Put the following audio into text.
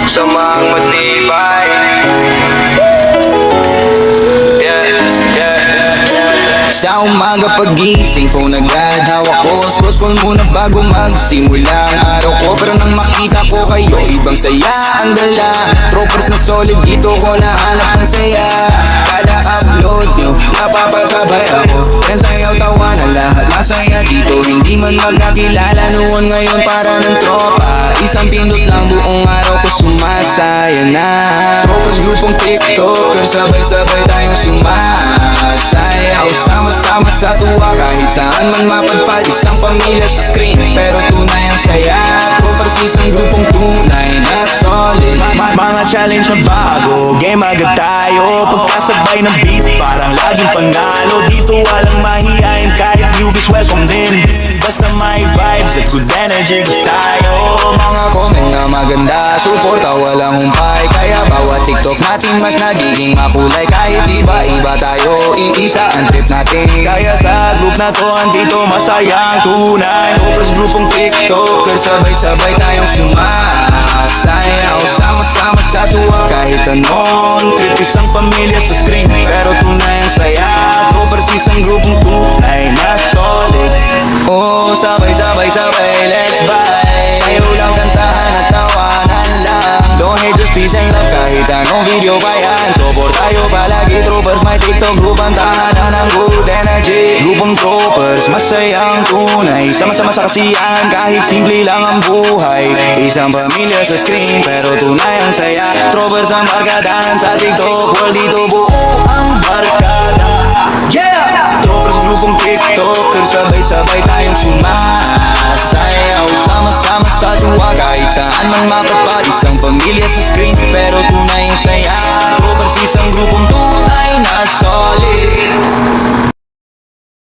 Samang matibay. Sa umaga pagising, phone agad hawak ko. Scroll muna bago magsimula ang araw ko. Pero nang makita ko kayo, ibang saya ang dala. Troopers na solid, dito ko nahanap ng saya. Kada upload nyo, napapasabay ako. Friends, ayaw, tawa na lahat masaya dito. Hindi man magkakilala noon, ngayon para ng tropa. Isang pindot lang buong araw ko sumasaya na. Troopers grupong TikToker, sabay-sabay tayong sumasayaw. Sama-sama sa tuwa, kahit saan man mapadpad. Isang pamilya sa screen, pero tunay ang saya. Troopers isang grupong tunay na solid. Mga challenge na bago, game agad tayo. Pagkasabay ng beat, parang laging panalo. Dito walang mahihain, kahit newbies welcome din. Basta may vibes at good energy, goods tayo. Mga comment na maganda, suporta walang humpay. Kaya bawat TikTok natin mas nagiging makulay. Kahit iba-iba tayo, iisa ang trip natin. Kaya sa group na to, andito masayang tunay. Troopers grupong TikToker, sabay-sabay tayong sumasayaw. Sama-sama sa tuwa, kahit anong trip. Isang pamilya sa screen, pero tunay ang saya. Troopers isang grupong tunay na solid. Oh, sabay-sabay-sabay, let's vibe. Ayaw lang kantahan at tawanan lang. Don't hate, just peace and love, kahit anong video pa yan. Support tayo palagi, troopers, may TikTok group. Ang tahanan ng good energy. Grupong troopers, masayang tunay. Sama-sama sa kasiyahan, kahit simple lang ang buhay. Isang pamilya sa screen, pero tunay ang saya. Troopers ang barkadahan sa TikTok world, dito buo ang barkada. Yeah! Troopers grupong TikToker, sabay-sabay tayong sumasayaw. Sama-sama sa tuwa, kahit saan man mapadpad. Isang pamilya sa screen, pero tunay ang saya. Troopers isang grupong tunay na solid.